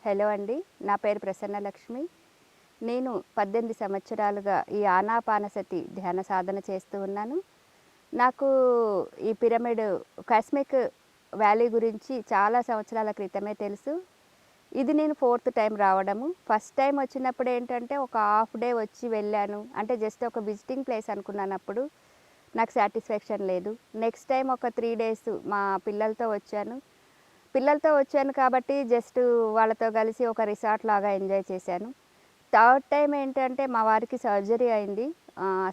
Hello అండి. నా పేరు ప్రసన్నలక్ష్మి. నేను 18 సంవత్సరాలుగా ఈ ఆనాపానసతి ధ్యాన సాధన చేస్తూ ఉన్నాను. నాకు ఈ పిరమిడ్ కాస్మిక్ వ్యాలీ గురించి చాలా సంవత్సరాల క్రితమే తెలుసు. ఇది నేను ఫోర్త్ టైం రావడము. ఫస్ట్ టైం వచ్చినప్పుడు ఏంటంటే ఒక హాఫ్ డే వచ్చి వెళ్ళాను. అంటే జస్ట్ ఒక విజిటింగ్ ప్లేస్ అనుకున్నాను. అప్పుడు నాకు సాటిస్ఫాక్షన్ లేదు. నెక్స్ట్ టైం ఒక 3 డేస్ మా పిల్లలతో వచ్చాను కాబట్టి జస్ట్ వాళ్ళతో కలిసి ఒక రిసార్ట్ లాగా ఎంజాయ్ చేశాను. థర్డ్ టైం ఏంటంటే మా వారికి సర్జరీ అయింది.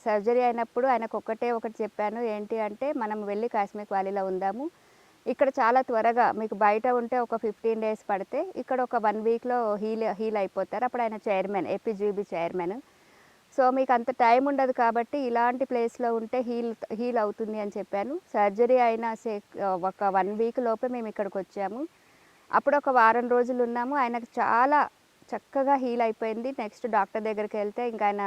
సర్జరీ అయినప్పుడు ఆయనకు ఒకటి చెప్పాను. ఏంటి అంటే, మనం వెళ్ళి కాస్మిక్ వ్యాలీలో ఉందాము. ఇక్కడ చాలా త్వరగా మీకు బయట ఉంటే ఒక 15 డేస్ పడితే ఇక్కడ ఒక 1 వీక్లో హీల్ అయిపోతారు. అప్పుడు ఆయన చైర్మన్, ఏపీజీబీ చైర్మన్. సో మీకు అంత టైం ఉండదు కాబట్టి ఇలాంటి ప్లేస్లో ఉంటే హీల్ అవుతుంది అని చెప్పాను. సర్జరీ అయిన ఒక 1 వీక్ లోపే మేము ఇక్కడికి వచ్చాము. అప్పుడు ఒక వారం రోజులు ఉన్నాము. ఆయనకు చాలా చక్కగా హీల్ అయిపోయింది. నెక్స్ట్ డాక్టర్ దగ్గరికి వెళ్తే ఇంకా ఆయన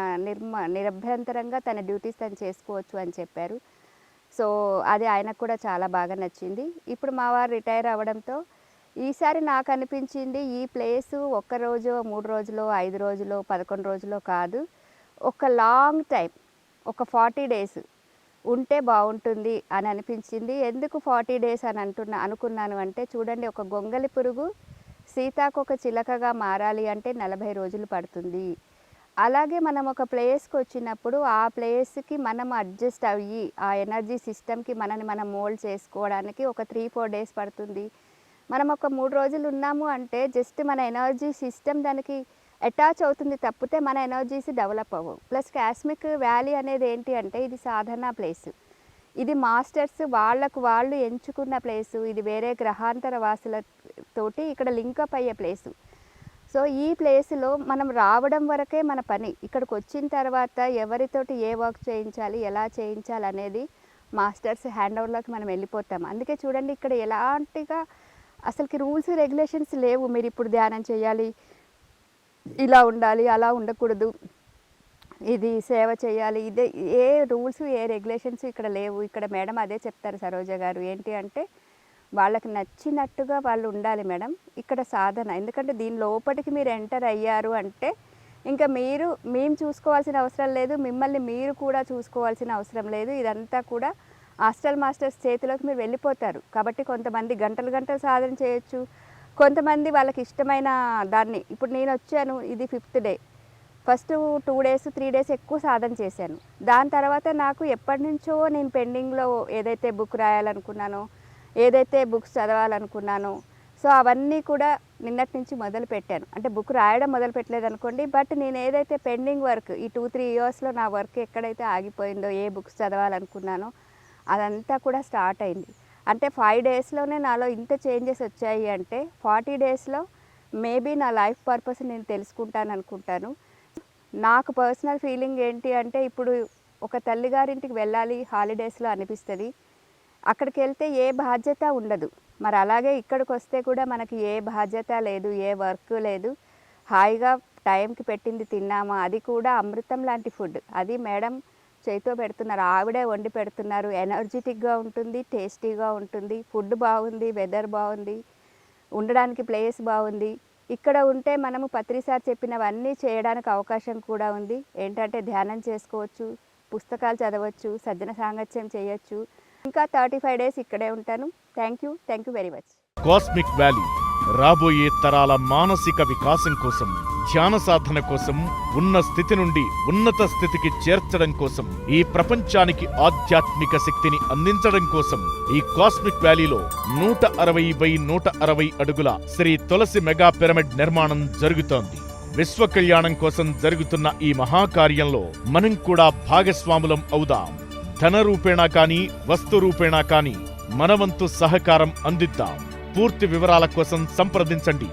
నిరభ్యంతరంగా తన డ్యూటీస్ తను చేసుకోవచ్చు అని చెప్పారు. సో అది ఆయనకు కూడా చాలా బాగా నచ్చింది. ఇప్పుడు మా వారు రిటైర్ అవ్వడంతో ఈసారి నాకు అనిపించింది, ఈ ప్లేసు ఒక్క రోజు 3 రోజులో 5 రోజులో 11 రోజులో కాదు, ఒక లాంగ్ టైం, ఒక 40 డేస్ ఉంటే బాగుంటుంది అని అనిపించింది. ఎందుకు 40 డేస్ అని అనుకున్నాను అంటే, చూడండి, ఒక గొంగలి పురుగు సీతాకొక చిలకగా మారాలి అంటే 40 రోజులు పడుతుంది. అలాగే మనం ఒక ప్లేస్కి వచ్చినప్పుడు ఆ ప్లేస్కి మనం అడ్జస్ట్ అయ్యి ఆ ఎనర్జీ సిస్టమ్కి మనని మనం మోల్డ్ చేసుకోవడానికి ఒక 3-4 డేస్ పడుతుంది. మనం ఒక 3 రోజులు ఉన్నాము అంటే జస్ట్ మన ఎనర్జీ సిస్టమ్ దానికి అటాచ్ అవుతుంది తప్పితే మన ఎనర్జీస్ డెవలప్ అవ్వవు. ప్లస్ కాస్మిక్ వ్యాలీ అనేది ఏంటి అంటే, ఇది సాధనా ప్లేసు, ఇది మాస్టర్స్ వాళ్ళు ఎంచుకున్న ప్లేసు, ఇది వేరే గ్రహాంతర వాసులతోటి ఇక్కడ లింకప్ అయ్యే ప్లేసు. సో ఈ ప్లేస్లో మనం రావడం వరకే మన పని. ఇక్కడికి వచ్చిన తర్వాత ఎవరితోటి ఏ వర్క్ చేయించాలి, ఎలా చేయించాలి అనేది మాస్టర్స్ హ్యాండ్ ఓవర్లోకి మనం వెళ్ళిపోతాం. అందుకే చూడండి, ఇక్కడ ఎలాంటిగా అసలుకి రూల్స్ రెగ్యులేషన్స్ లేవు. మీరు ఇప్పుడు ధ్యానం చేయాలి, ఇలా ఉండాలి, అలా ఉండకూడదు, ఇది సేవ చేయాలి, ఇదే ఏ రూల్స్ ఏ రెగ్యులేషన్స్ ఇక్కడ లేవు. ఇక్కడ మేడం అదే చెప్తారు సరోజ గారు, ఏంటి అంటే వాళ్ళకి నచ్చినట్టుగా వాళ్ళు ఉండాలి మేడం ఇక్కడ సాధన. ఎందుకంటే దీని లోపలికి మీరు ఎంటర్ అయ్యారు అంటే ఇంకా మేము చూసుకోవాల్సిన అవసరం లేదు, మిమ్మల్ని మీరు కూడా చూసుకోవాల్సిన అవసరం లేదు. ఇదంతా కూడా హాస్టల్ మాస్టర్స్ చేతిలోకి మీరు వెళ్ళిపోతారు. కాబట్టి కొంతమంది గంటలు సాధన చేయొచ్చు, కొంతమంది వాళ్ళకి ఇష్టమైన దాన్ని. ఇప్పుడు నేను వచ్చాను, ఇది 5th day. First 2 days 3 days ఎక్కువ సాధన చేశాను. దాని తర్వాత నాకు ఎప్పటి నుంచో నేను పెండింగ్లో ఏదైతే బుక్ రాయాలనుకున్నానో, ఏదైతే బుక్స్ చదవాలనుకున్నానో, సో అవన్నీ కూడా నిన్నటి నుంచి మొదలు పెట్టాను. అంటే బుక్ రాయడం మొదలు పెట్టలేదు అనుకోండి, బట్ నేను ఏదైతే పెండింగ్ వర్క్ ఈ 2-3 ఇయర్స్లో నా వర్క్ ఎక్కడైతే ఆగిపోయిందో, ఏ బుక్స్ చదవాలనుకున్నానో అదంతా కూడా స్టార్ట్ అయింది. అంటే 5 డేస్లోనే నాలో ఇంత చేంజెస్ వచ్చాయి అంటే 40 డేస్లో మేబీ నా లైఫ్ పర్పస్ నేను తెలుసుకుంటాను అనుకుంటాను. నాకు పర్సనల్ ఫీలింగ్ ఏంటి అంటే, ఇప్పుడు ఒక తల్లిగారింటికి వెళ్ళాలి హాలిడేస్లో అనిపిస్తుంది. అక్కడికి వెళ్తే ఏ బాధ్యత ఉండదు. మరి అలాగే ఇక్కడికి వస్తే కూడా మనకి ఏ బాధ్యత లేదు, ఏ వర్క్ లేదు, హాయిగా టైంకి పెట్టింది తిన్నామా, అది కూడా అమృతం లాంటి ఫుడ్. అది మేడం చేతితో పెడుతున్నారు, ఆవిడే వండి పెడుతున్నారు. ఎనర్జెటిక్గా ఉంటుంది, టేస్టీగా ఉంటుంది, ఫుడ్ బాగుంది, వెదర్ బాగుంది, ఉండడానికి ప్లేస్ బాగుంది. ఇక్కడ ఉంటే మనము పత్రి సార్ చెప్పినవన్నీ చేయడానికి అవకాశం కూడా ఉంది. ఏంటంటే ధ్యానం చేసుకోవచ్చు, పుస్తకాలు చదవచ్చు, సజ్జన సాంగత్యం చేయొచ్చు. ఇంకా 35 డేస్ ఇక్కడే ఉంటాను. Thank you very much. Cosmic valley రాబోయే తరాల మానసిక వికాసం కోసం, ధ్యాన సాధన కోసం, ఉన్న స్థితి నుండి ఉన్నత స్థితికి చేర్చడం కోసం, ఈ ప్రపంచానికి ఆధ్యాత్మిక శక్తిని అందించడం కోసం ఈ కాస్మిక్ వ్యాలీలో 160x160 అడుగుల శ్రీ తులసి మెగా పిరమిడ్ నిర్మాణం జరుగుతోంది. విశ్వ కళ్యాణం కోసం జరుగుతున్న ఈ మహాకార్యంలో మనం కూడా భాగస్వాములం అవుదాం. ధన రూపేణా కానీ, వస్తు రూపేణా కానీ మనవంతు సహకారం అందిద్దాం. పూర్తి వివరాల కోసం సంప్రదించండి